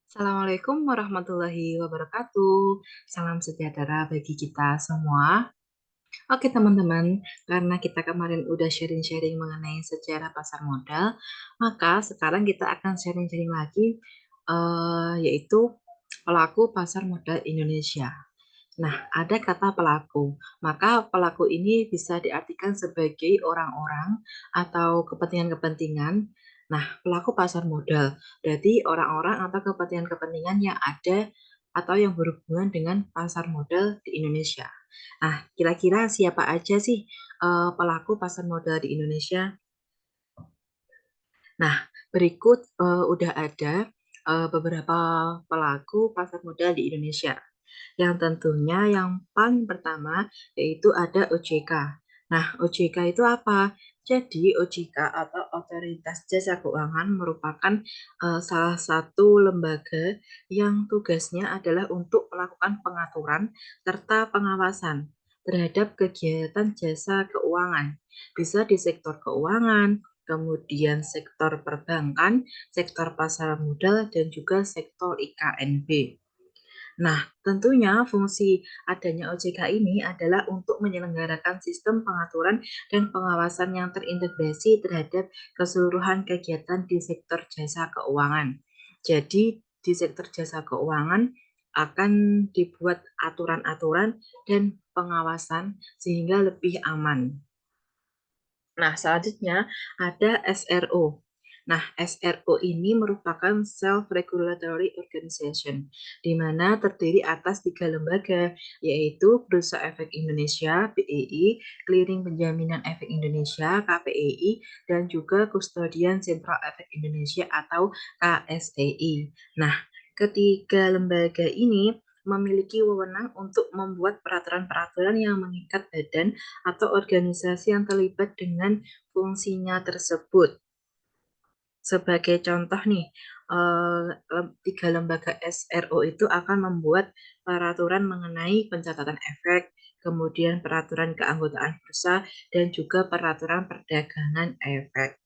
Assalamualaikum warahmatullahi wabarakatuh. Salam sejahtera bagi kita semua. Oke teman-teman, karena kita kemarin udah sharing-sharing mengenai sejarah pasar modal, maka sekarang kita akan sharing-sharing lagi, yaitu pelaku pasar modal Indonesia. Nah, ada kata pelaku, maka pelaku ini bisa diartikan sebagai orang-orang atau kepentingan-kepentingan. Nah, pelaku pasar modal berarti orang-orang atau kepentingan-kepentingan yang ada atau yang berhubungan dengan pasar modal di Indonesia. Nah, kira-kira siapa aja sih pelaku pasar modal di Indonesia? Nah, berikut udah ada beberapa pelaku pasar modal di Indonesia. Yang tentunya yang paling pertama yaitu ada OJK. Nah, OJK itu apa? Jadi OJK atau Otoritas Jasa Keuangan merupakan salah satu lembaga yang tugasnya adalah untuk melakukan pengaturan serta pengawasan terhadap kegiatan jasa keuangan. Bisa di sektor keuangan, kemudian sektor perbankan, sektor pasar modal, dan juga sektor IKNB. Nah, tentunya fungsi adanya OJK ini adalah untuk menyelenggarakan sistem pengaturan dan pengawasan yang terintegrasi terhadap keseluruhan kegiatan di sektor jasa keuangan. Jadi, di sektor jasa keuangan akan dibuat aturan-aturan dan pengawasan sehingga lebih aman. Nah, selanjutnya ada SRO. Nah, SRO ini merupakan Self-Regulatory Organization, di mana terdiri atas 3 lembaga, yaitu Bursa Efek Indonesia, BEI, Clearing Penjaminan Efek Indonesia, KPEI, dan juga Kustodian Sentral Efek Indonesia atau KSEI. Nah, ketiga lembaga ini memiliki wewenang untuk membuat peraturan-peraturan yang mengikat badan atau organisasi yang terlibat dengan fungsinya tersebut. Sebagai contoh nih, 3 lembaga SRO itu akan membuat peraturan mengenai pencatatan efek, kemudian peraturan keanggotaan bursa, dan juga peraturan perdagangan efek.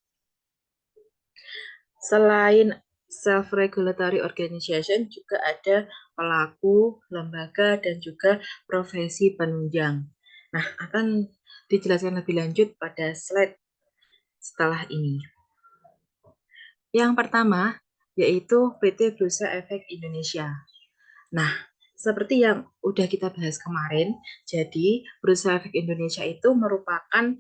Selain self-regulatory organization, juga ada pelaku, lembaga, dan juga profesi penunjang. Nah, akan dijelaskan lebih lanjut pada slide setelah ini. Yang pertama, yaitu PT Bursa Efek Indonesia. Nah, seperti yang udah kita bahas kemarin, jadi Bursa Efek Indonesia itu merupakan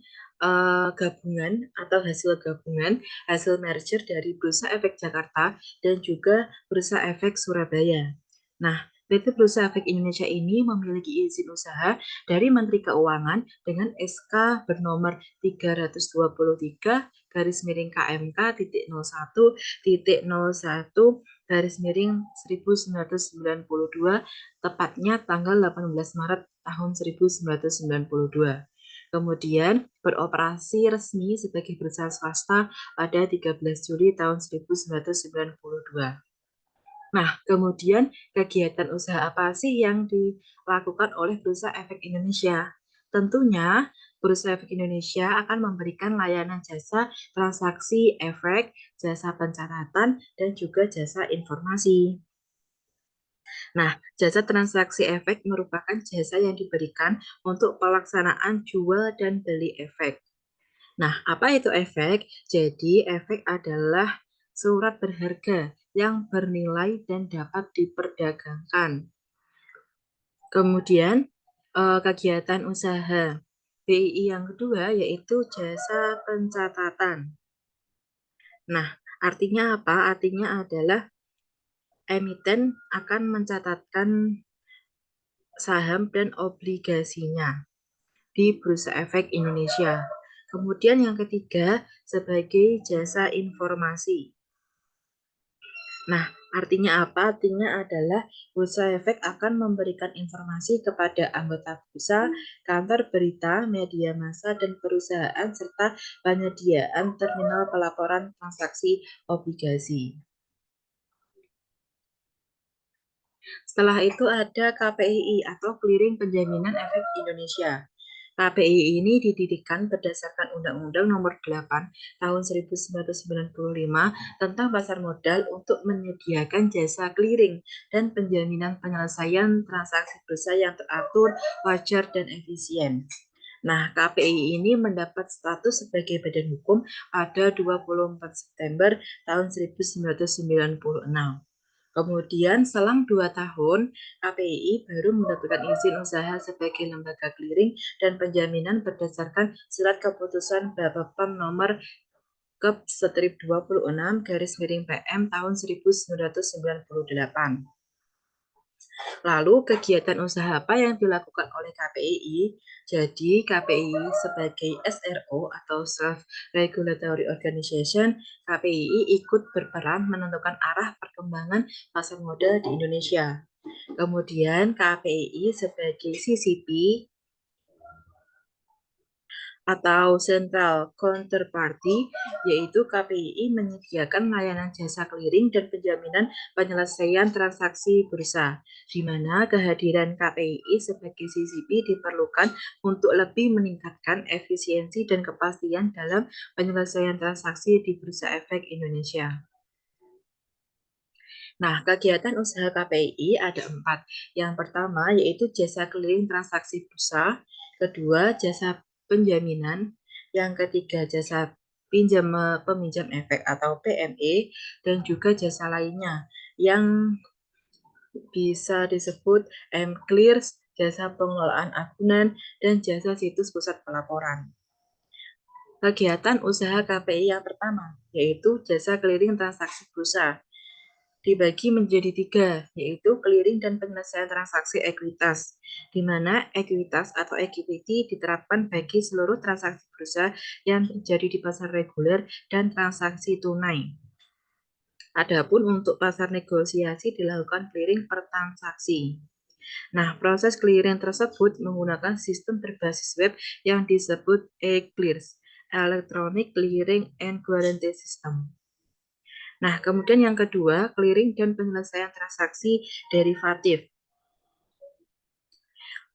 gabungan atau hasil gabungan, hasil merger dari Bursa Efek Jakarta dan juga Bursa Efek Surabaya. Nah, PT Bursa Efek Indonesia ini memiliki izin usaha dari Menteri Keuangan dengan SK bernomor 323 garis miring KMK titik 01 titik 01 garis miring 1992, tepatnya tanggal 18 Maret tahun 1992. Kemudian beroperasi resmi sebagai perusahaan swasta pada 13 Juli tahun 1992. Nah, kemudian kegiatan usaha apa sih yang dilakukan oleh Bursa Efek Indonesia? Tentunya Bursa Efek Indonesia akan memberikan layanan jasa transaksi efek, jasa pencatatan, dan juga jasa informasi. Nah, jasa transaksi efek merupakan jasa yang diberikan untuk pelaksanaan jual dan beli efek. Nah, apa itu efek? Jadi, efek adalah surat berharga yang bernilai dan dapat diperdagangkan. Kemudian, kegiatan usaha BI yang kedua yaitu jasa pencatatan. Nah, artinya apa? Artinya adalah emiten akan mencatatkan saham dan obligasinya di Bursa Efek Indonesia. Kemudian yang ketiga sebagai jasa informasi. Nah, artinya apa? Artinya adalah Bursa Efek akan memberikan informasi kepada anggota bursa, kantor berita, media massa, dan perusahaan, serta penyediaan terminal pelaporan transaksi obligasi. Setelah itu ada KPII atau Clearing Penjaminan Efek Indonesia. KPI ini didirikan berdasarkan Undang-Undang Nomor 8 Tahun 1995 tentang pasar modal untuk menyediakan jasa clearing dan penjaminan penyelesaian transaksi bursa yang teratur, wajar, dan efisien. Nah, KPI ini mendapat status sebagai badan hukum pada 24 September tahun 1996. Kemudian selang 2 tahun, KPI baru mendapatkan izin usaha sebagai lembaga clearing dan penjaminan berdasarkan surat keputusan Bapepom nomor Kep/26/PM tahun 1998. Lalu kegiatan usaha apa yang dilakukan oleh KPI? Jadi KPI sebagai SRO atau Self Regulatory Organization, KPI ikut berperan menentukan arah perkembangan pasar modal di Indonesia. Kemudian KPI sebagai CCP atau Central Counterparty, yaitu KPI menyediakan layanan jasa clearing dan penjaminan penyelesaian transaksi bursa, di mana kehadiran KPI sebagai CCP diperlukan untuk lebih meningkatkan efisiensi dan kepastian dalam penyelesaian transaksi di Bursa Efek Indonesia. Nah, kegiatan usaha KPI ada 4. Yang pertama yaitu jasa clearing transaksi bursa, kedua jasa penjaminan, yang ketiga jasa pinjam peminjam efek atau PME, dan juga jasa lainnya yang bisa disebut M-Clears, jasa pengelolaan agunan, dan jasa situs pusat pelaporan. Kegiatan usaha KPI yang pertama yaitu jasa clearing transaksi bursa, dibagi menjadi 3, yaitu clearing dan penyelesaian transaksi ekuitas, di mana ekuitas atau equity diterapkan bagi seluruh transaksi bursa yang terjadi di pasar reguler dan transaksi tunai. Adapun untuk pasar negosiasi dilakukan clearing per transaksi. Nah, proses clearing tersebut menggunakan sistem berbasis web yang disebut e-Clears, Electronic Clearing and Guarantee System. Nah, kemudian yang kedua, clearing dan penyelesaian transaksi derivatif.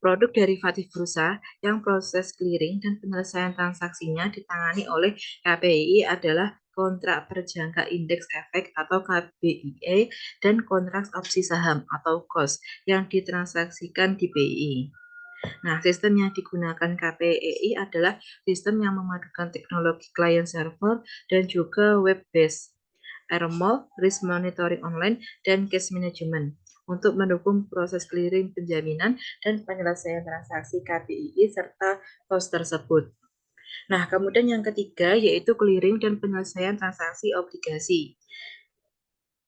Produk derivatif bursa yang proses clearing dan penyelesaian transaksinya ditangani oleh KPI adalah kontrak berjangka indeks efek atau KBIE dan kontrak opsi saham atau KOS yang ditransaksikan di BI. Nah, sistem yang digunakan KPI adalah sistem yang memadukan teknologi client server dan juga web based, RMOL, risk monitoring online, dan cash management untuk mendukung proses clearing penjaminan dan penyelesaian transaksi KPI serta KOS tersebut. Nah, kemudian yang ketiga yaitu clearing dan penyelesaian transaksi obligasi,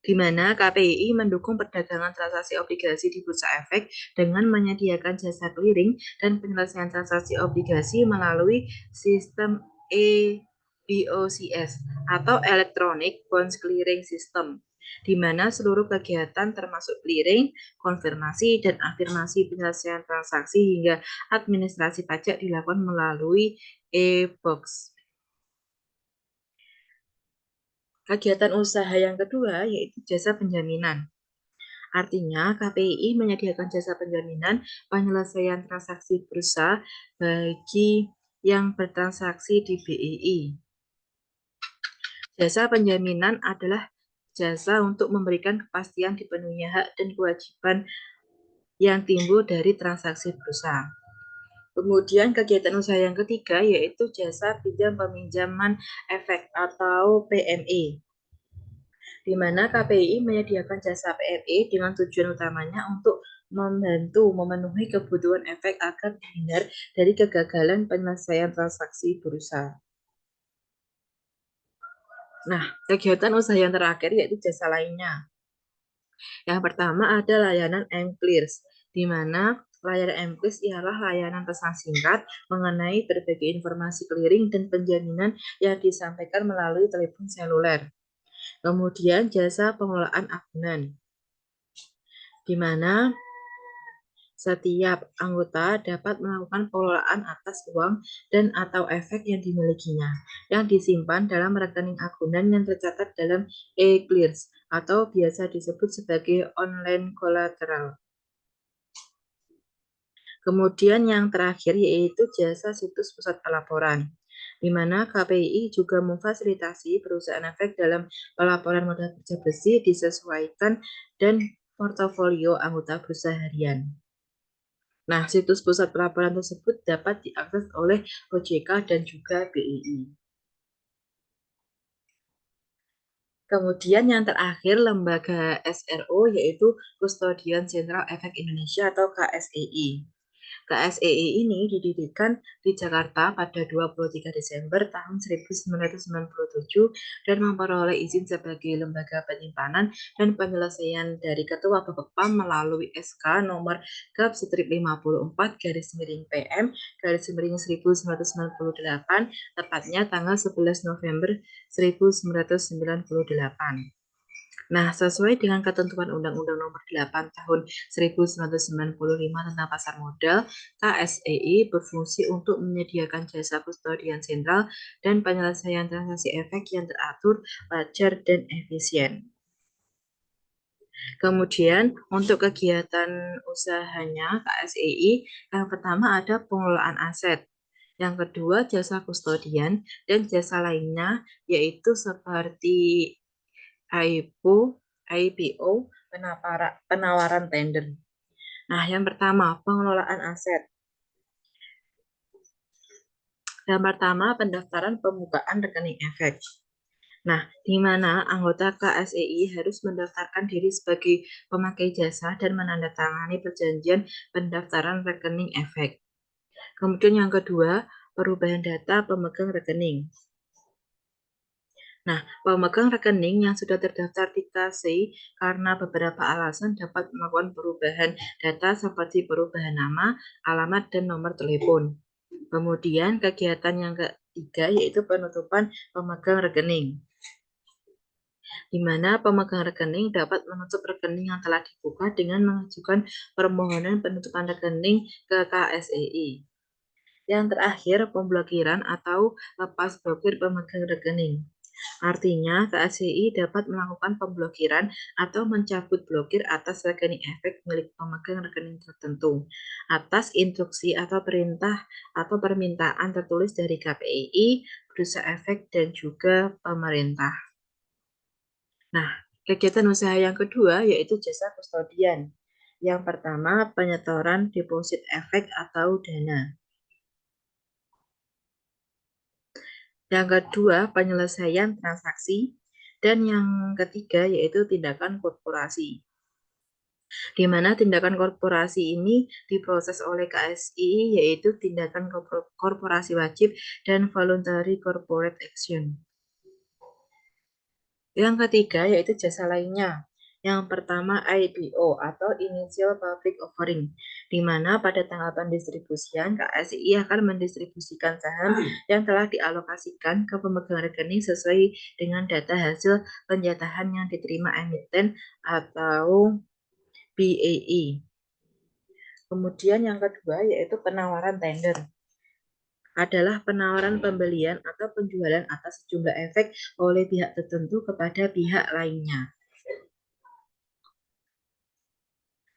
di mana KPI mendukung perdagangan transaksi obligasi di Bursa Efek dengan menyediakan jasa clearing dan penyelesaian transaksi obligasi melalui sistem EBOCS atau Electronic Bonds Clearing System, di mana seluruh kegiatan termasuk clearing, konfirmasi, dan afirmasi penyelesaian transaksi hingga administrasi pajak dilakukan melalui e-box. Kegiatan usaha yang kedua yaitu jasa penjaminan. Artinya, KPI menyediakan jasa penjaminan penyelesaian transaksi bursa bagi yang bertransaksi di BEI. Jasa penjaminan adalah jasa untuk memberikan kepastian dipenuhinya hak dan kewajiban yang timbul dari transaksi bursa. Kemudian kegiatan usaha yang ketiga yaitu jasa pinjam peminjaman efek atau PME, di mana KPI menyediakan jasa PME dengan tujuan utamanya untuk membantu memenuhi kebutuhan efek agar terhindar dari kegagalan penyelesaian transaksi bursa. Nah, kegiatan usaha yang terakhir yaitu jasa lainnya. Yang pertama ada layanan M-Clears, di mana layanan M-Clears ialah layanan pesan singkat mengenai berbagai informasi clearing dan penjaminan yang disampaikan melalui telepon seluler. Kemudian jasa pengelolaan agunan, di mana setiap anggota dapat melakukan pengelolaan atas uang dan atau efek yang dimilikinya, yang disimpan dalam rekening agunan yang tercatat dalam e-Clears atau biasa disebut sebagai online collateral. Kemudian yang terakhir yaitu jasa situs pusat pelaporan, di mana KPI juga memfasilitasi perusahaan efek dalam pelaporan modal kerja besi disesuaikan dan portofolio anggota bursa harian. Nah, situs pusat pelaporan tersebut dapat diakses oleh OJK dan juga BII. Kemudian yang terakhir lembaga SRO yaitu Kustodian Sentral Efek Indonesia atau KSEI. KSEI ini didirikan di Jakarta pada 23 Desember tahun 1997 dan memperoleh izin sebagai lembaga penyimpanan dan penyelesaian dari Ketua Bapepam melalui SK nomor Gap-54-PM garis miring 1998 tepatnya tanggal 11 November 1998. Nah, sesuai dengan ketentuan Undang-Undang Nomor 8 Tahun 1995 tentang Pasar Modal, KSEI berfungsi untuk menyediakan jasa kustodian sentral dan penyelesaian transaksi efek yang teratur, wajar, dan efisien. Kemudian, untuk kegiatan usahanya KSEI, yang pertama ada pengelolaan aset. Yang kedua, jasa kustodian dan jasa lainnya, yaitu seperti IPO, penawaran tender. Nah, yang pertama, pengelolaan aset. Yang pertama, pendaftaran pembukaan rekening efek. Nah, di mana anggota KSEI harus mendaftarkan diri sebagai pemakai jasa dan menandatangani perjanjian pendaftaran rekening efek. Kemudian yang kedua, perubahan data pemegang rekening. Nah, pemegang rekening yang sudah terdaftar di KSEI karena beberapa alasan dapat melakukan perubahan data seperti perubahan nama, alamat, dan nomor telepon. Kemudian kegiatan yang ketiga yaitu penutupan pemegang rekening, di mana pemegang rekening dapat menutup rekening yang telah dibuka dengan mengajukan permohonan penutupan rekening ke KSEI. Yang terakhir, pemblokiran atau lepas blokir pemegang rekening. Artinya, KSEI dapat melakukan pemblokiran atau mencabut blokir atas rekening efek milik pemegang rekening tertentu atas instruksi atau perintah atau permintaan tertulis dari KPI, bursa efek, dan juga pemerintah. Nah, kegiatan usaha yang kedua yaitu jasa kustodian. Yang pertama, penyetoran deposit efek atau dana. Yang kedua, penyelesaian transaksi. Dan yang ketiga, yaitu tindakan korporasi. Di mana tindakan korporasi ini diproses oleh KSI, yaitu tindakan korporasi wajib dan voluntary corporate action. Yang ketiga, yaitu jasa lainnya. Yang pertama, IPO atau Initial Public Offering, di mana pada tanggal pendistribusian KSI akan mendistribusikan saham yang telah dialokasikan ke pemegang rekening sesuai dengan data hasil penjatahan yang diterima emiten atau BAE. Kemudian yang kedua yaitu penawaran tender. Adalah penawaran pembelian atau penjualan atas sejumlah efek oleh pihak tertentu kepada pihak lainnya.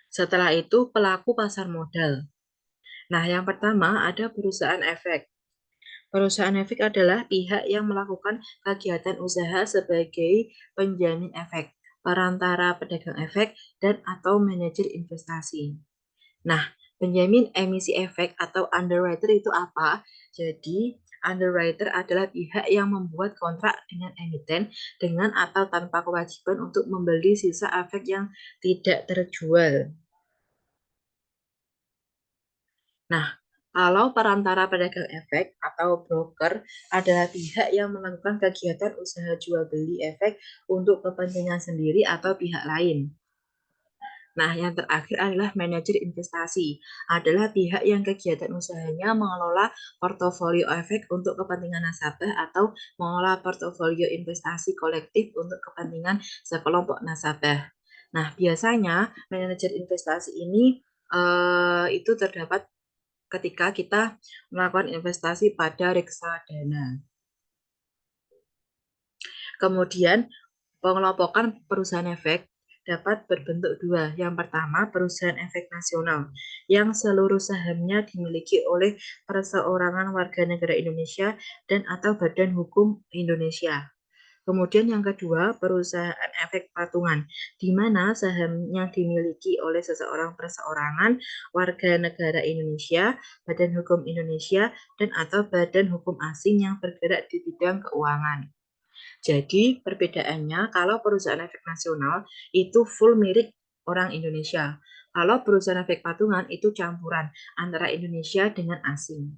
Setelah itu, pelaku pasar modal. Nah, yang pertama ada perusahaan efek. Perusahaan efek adalah pihak yang melakukan kegiatan usaha sebagai penjamin efek, perantara pedagang efek, dan atau manajer investasi. Nah, penjamin emisi efek atau underwriter itu apa? Jadi, underwriter adalah pihak yang membuat kontrak dengan emiten dengan atau tanpa kewajiban untuk membeli sisa efek yang tidak terjual. Nah, kalau perantara pedagang efek atau broker adalah pihak yang melakukan kegiatan usaha jual beli efek untuk kepentingan sendiri atau pihak lain. Nah, yang terakhir adalah manajer investasi, adalah pihak yang kegiatan usahanya mengelola portofolio efek untuk kepentingan nasabah atau mengelola portofolio investasi kolektif untuk kepentingan sekelompok nasabah. Nah, biasanya manajer investasi ini itu terdapat ketika kita melakukan investasi pada reksadana. Kemudian pengelompokan perusahaan efek dapat berbentuk dua. Yang pertama, perusahaan efek nasional yang seluruh sahamnya dimiliki oleh perseorangan warga negara Indonesia dan atau badan hukum Indonesia. Kemudian yang kedua, perusahaan efek patungan, di mana sahamnya dimiliki oleh seseorang perseorangan, warga negara Indonesia, badan hukum Indonesia, dan atau badan hukum asing yang bergerak di bidang keuangan. Jadi perbedaannya kalau perusahaan efek nasional itu full milik orang Indonesia. Kalau perusahaan efek patungan itu campuran antara Indonesia dengan asing.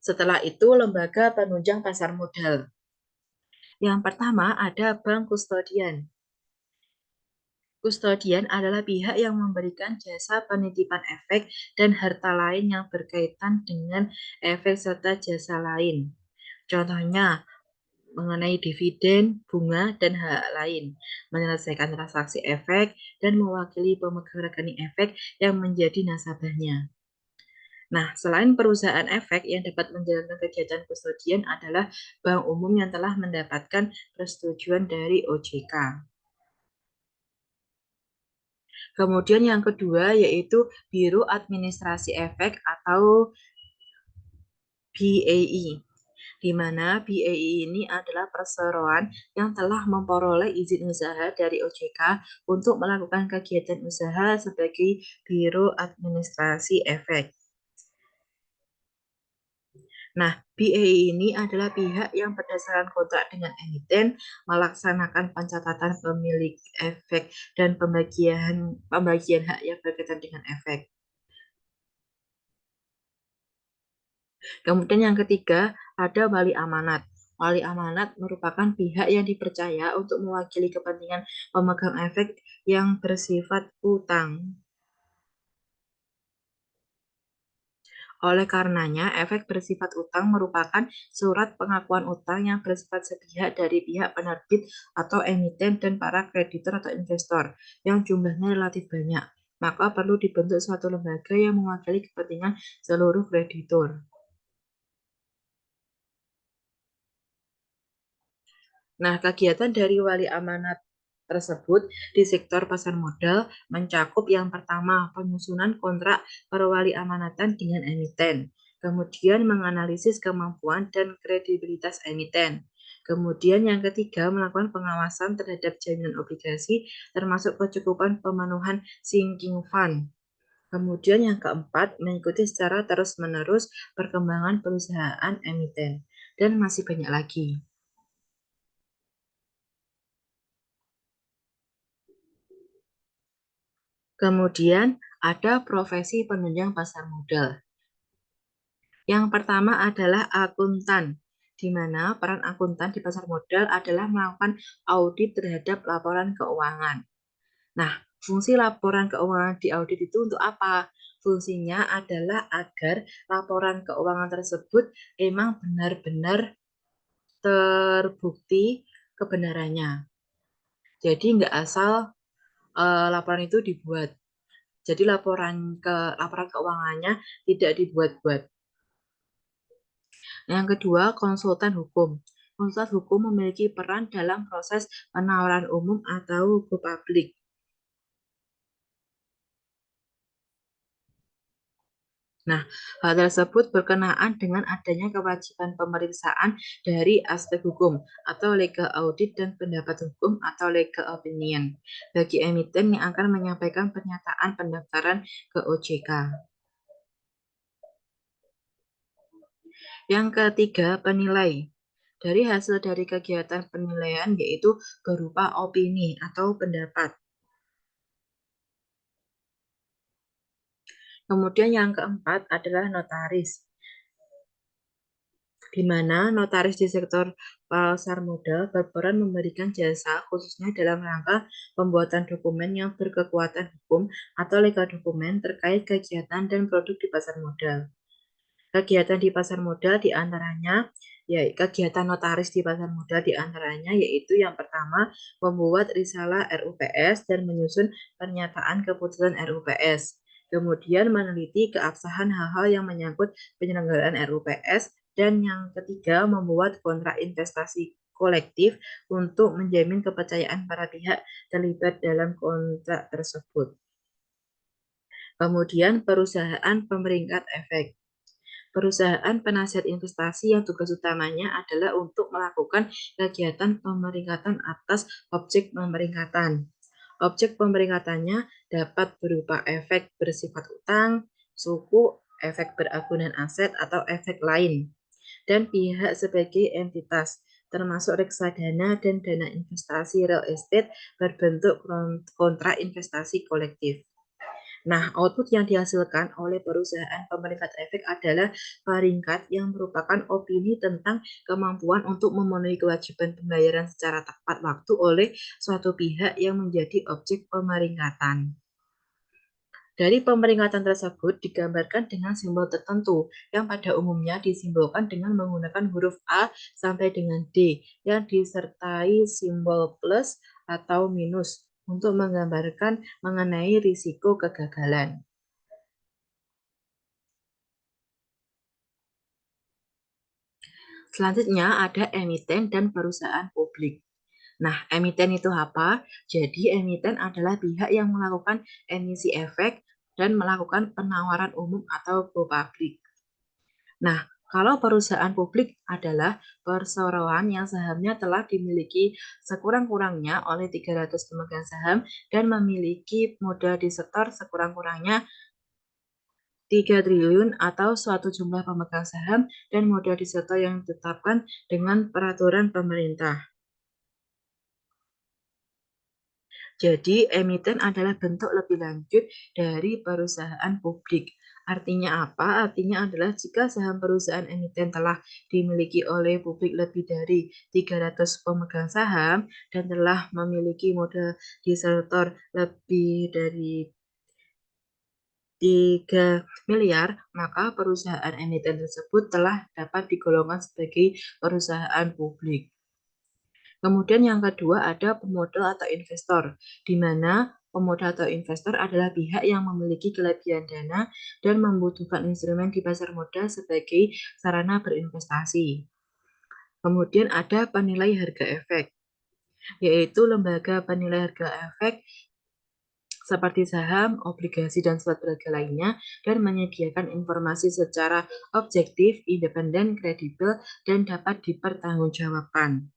Setelah itu lembaga penunjang pasar modal. Yang pertama ada bank kustodian. Kustodian adalah pihak yang memberikan jasa penitipan efek dan harta lain yang berkaitan dengan efek serta jasa lain. Contohnya, mengenai dividen, bunga, dan hak lain, menyelesaikan transaksi efek, dan mewakili pemegang rekening efek yang menjadi nasabahnya. Nah, selain perusahaan efek yang dapat menjalankan kegiatan kustodian adalah bank umum yang telah mendapatkan persetujuan dari OJK. Kemudian yang kedua yaitu Biro Administrasi Efek atau BAE, di mana BAE ini adalah perseroan yang telah memperoleh izin usaha dari OJK untuk melakukan kegiatan usaha sebagai Biro Administrasi Efek. Nah, BAE ini adalah pihak yang berdasarkan kontrak dengan emiten melaksanakan pencatatan pemilik efek dan pembagian hak yang berkaitan dengan efek. Kemudian yang ketiga, ada wali amanat. Wali amanat merupakan pihak yang dipercaya untuk mewakili kepentingan pemegang efek yang bersifat utang. Oleh karenanya, efek bersifat utang merupakan surat pengakuan utang yang bersifat sepihak dari pihak penerbit atau emiten dan para kreditor atau investor yang jumlahnya relatif banyak. Maka perlu dibentuk suatu lembaga yang mewakili kepentingan seluruh kreditor. Nah, kegiatan dari wali amanat tersebut di sektor pasar modal mencakup yang pertama, penyusunan kontrak perwali amanatan dengan emiten. Kemudian menganalisis kemampuan dan kredibilitas emiten. Kemudian yang ketiga, melakukan pengawasan terhadap jaminan obligasi termasuk kecukupan pemenuhan sinking fund. Kemudian yang keempat, mengikuti secara terus-menerus perkembangan perusahaan emiten. Dan masih banyak lagi. Kemudian ada profesi penunjang pasar modal. Yang pertama adalah akuntan, di mana peran akuntan di pasar modal adalah melakukan audit terhadap laporan keuangan. Nah, fungsi laporan keuangan di audit itu untuk apa? Fungsinya adalah agar laporan keuangan tersebut emang benar-benar terbukti kebenarannya. Jadi nggak asal laporan itu dibuat. Jadi laporan keuangannya tidak dibuat-buat. Yang kedua, konsultan hukum. Konsultan hukum memiliki peran dalam proses penawaran umum atau go public. Nah, hal tersebut berkenaan dengan adanya kewajiban pemeriksaan dari aspek hukum atau legal audit dan pendapat hukum atau legal opinion bagi emiten yang akan menyampaikan pernyataan pendaftaran ke OJK. Yang ketiga, penilai. Dari hasil dari kegiatan penilaian yaitu berupa opini atau pendapat. Kemudian yang keempat adalah notaris, di mana notaris di sektor pasar modal berperan memberikan jasa khususnya dalam rangka pembuatan dokumen yang berkekuatan hukum atau legal dokumen terkait kegiatan dan produk di pasar modal. Kegiatan di pasar modal diantaranya, ya kegiatan notaris di pasar modal diantaranya yaitu yang pertama membuat risalah RUPS dan menyusun pernyataan keputusan RUPS. Kemudian meneliti keabsahan hal-hal yang menyangkut penyelenggaraan RUPS dan yang ketiga membuat kontrak investasi kolektif untuk menjamin kepercayaan para pihak terlibat dalam kontrak tersebut. Kemudian perusahaan pemeringkat efek. Perusahaan penasihat investasi yang tugas utamanya adalah untuk melakukan kegiatan pemeringkatan atas objek pemeringkatan. Objek pemeringkatannya dapat berupa efek bersifat utang, suku, efek beragunan aset, atau efek lain. Dan pihak sebagai entitas, termasuk reksadana dan dana investasi real estate berbentuk kontrak investasi kolektif. Nah, output yang dihasilkan oleh perusahaan pemeringkat efek adalah peringkat yang merupakan opini tentang kemampuan untuk memenuhi kewajiban pembayaran secara tepat waktu oleh suatu pihak yang menjadi objek pemeringkatan. Dari pemeringkatan tersebut digambarkan dengan simbol tertentu yang pada umumnya disimbolkan dengan menggunakan huruf A sampai dengan D yang disertai simbol plus atau minus untuk menggambarkan mengenai risiko kegagalan. Selanjutnya ada emiten dan perusahaan publik. Nah, emiten itu apa? Jadi, emiten adalah pihak yang melakukan emisi efek dan melakukan penawaran umum atau go public. Nah, kalau perusahaan publik adalah perseroan yang sahamnya telah dimiliki sekurang-kurangnya oleh 300 pemegang saham dan memiliki modal disetor sekurang-kurangnya 3 triliun atau suatu jumlah pemegang saham dan modal disetor yang ditetapkan dengan peraturan pemerintah. Jadi, emiten adalah bentuk lebih lanjut dari perusahaan publik. Artinya apa? Artinya adalah jika saham perusahaan emiten telah dimiliki oleh publik lebih dari 300 pemegang saham dan telah memiliki modal disetor lebih dari 3 miliar, maka perusahaan emiten tersebut telah dapat digolongkan sebagai perusahaan publik. Kemudian yang kedua ada pemodal atau investor, di mana pemodal atau investor adalah pihak yang memiliki kelebihan dana dan membutuhkan instrumen di pasar modal sebagai sarana berinvestasi. Kemudian ada penilai harga efek, yaitu lembaga penilai harga efek seperti saham, obligasi, dan surat berharga lainnya, dan menyediakan informasi secara objektif, independen, kredibel, dan dapat dipertanggungjawabkan.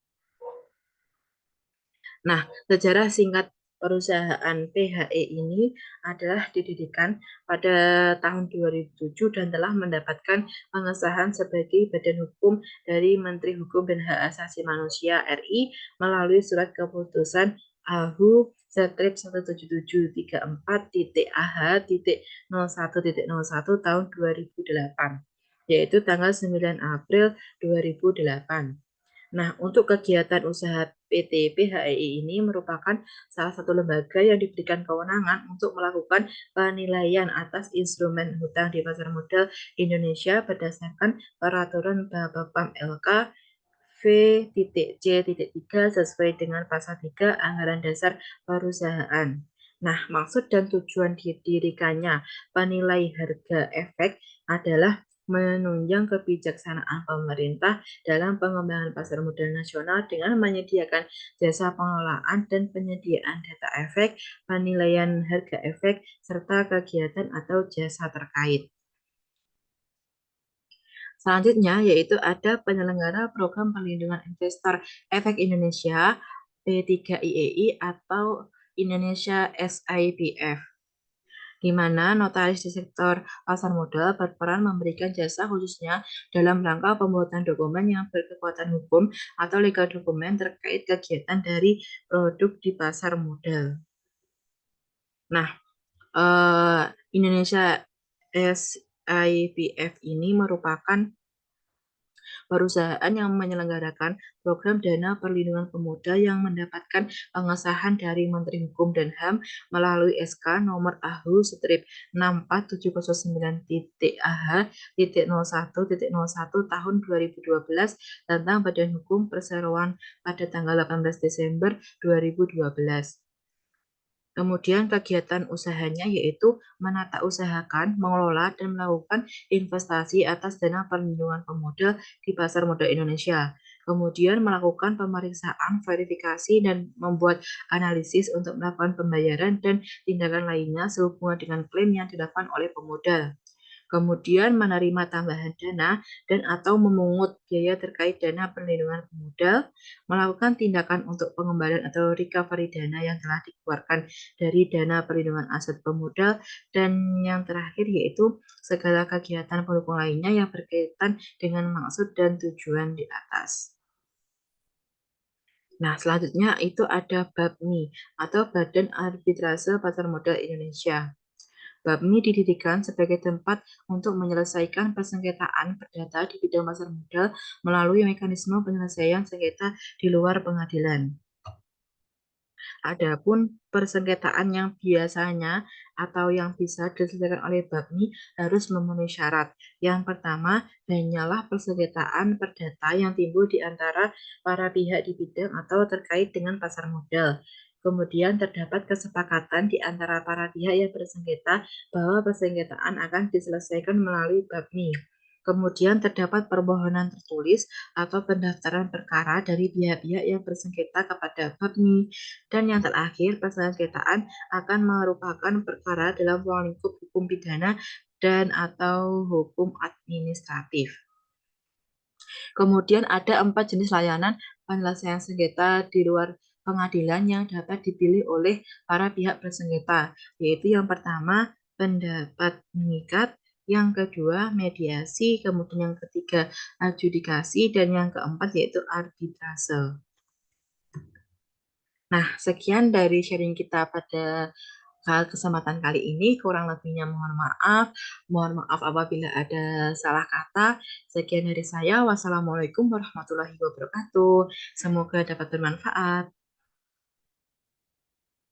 Nah, sejarah singkat perusahaan PHE ini adalah didirikan pada tahun 2007 dan telah mendapatkan pengesahan sebagai badan hukum dari Menteri Hukum dan Hak Asasi Manusia RI melalui surat keputusan AHU strip 17734.AH.01.01 tahun 2008, yaitu tanggal 9 April 2008. Nah, untuk kegiatan usaha PT PHEI ini merupakan salah satu lembaga yang diberikan kewenangan untuk melakukan penilaian atas instrumen hutang di pasar modal Indonesia berdasarkan peraturan Bapepam LK V.C.3 sesuai dengan pasal 3 Anggaran Dasar Perusahaan. Nah, maksud dan tujuan didirikannya penilai harga efek adalah menunjang kebijaksanaan pemerintah dalam pengembangan pasar modal nasional dengan menyediakan jasa pengelolaan dan penyediaan data efek, penilaian harga efek, serta kegiatan atau jasa terkait. Selanjutnya yaitu ada penyelenggara program perlindungan investor efek Indonesia P3IEI atau Indonesia SIPF, di mana notaris di sektor pasar modal berperan memberikan jasa khususnya dalam rangka pembuatan dokumen yang berkekuatan hukum atau legal dokumen terkait kegiatan dari produk di pasar modal. Nah, Indonesia SIPF ini merupakan perusahaan yang menyelenggarakan program dana perlindungan pemuda yang mendapatkan pengesahan dari Menteri Hukum dan HAM melalui SK nomor AHU strip 64709.AH.01.01 tahun 2012 tentang Badan Hukum Perseroan pada tanggal 18 Desember 2012. Kemudian kegiatan usahanya yaitu menata usahakan, mengelola, dan melakukan investasi atas dana perlindungan pemodal di pasar modal Indonesia. kemudian melakukan pemeriksaan, verifikasi, dan membuat analisis untuk melakukan pembayaran dan tindakan lainnya sehubungan dengan klaim yang dilakukan oleh pemodal. Kemudian menerima tambahan dana dan atau memungut biaya terkait dana perlindungan pemodal, melakukan tindakan untuk pengembalian atau recovery dana yang telah dikeluarkan dari dana perlindungan aset pemodal, dan yang terakhir yaitu segala kegiatan pendukung lainnya yang berkaitan dengan maksud dan tujuan di atas. Nah, selanjutnya itu ada BAPMI atau Badan Arbitrase Pasar Modal Indonesia. BAPMI didirikan sebagai tempat untuk menyelesaikan persengketaan perdata di bidang pasar modal melalui mekanisme penyelesaian sengketa di luar pengadilan. Adapun persengketaan yang biasanya atau yang bisa diselesaikan oleh BAPMI harus memenuhi syarat. Yang pertama, hanyalah persengketaan perdata yang timbul di antara para pihak di bidang atau terkait dengan pasar modal. Kemudian terdapat kesepakatan di antara para pihak yang bersengketa bahwa persengketaan akan diselesaikan melalui BAPMI. Kemudian terdapat permohonan tertulis atau pendaftaran perkara dari pihak-pihak yang bersengketa kepada BAPMI. Dan yang terakhir, persengketaan akan merupakan perkara dalam ruang lingkup hukum pidana dan atau hukum administratif. Kemudian ada 4 jenis layanan penyelesaian sengketa di luar pengadilan yang dapat dipilih oleh para pihak bersengketa, yaitu yang pertama pendapat mengikat, yang kedua mediasi, kemudian yang ketiga adjudikasi, dan yang keempat yaitu arbitrase. Nah, sekian dari sharing kita pada kesempatan kali ini. Kurang lebihnya mohon maaf. Mohon maaf apabila ada salah kata. Sekian dari saya. Wassalamualaikum warahmatullahi wabarakatuh. Semoga dapat bermanfaat.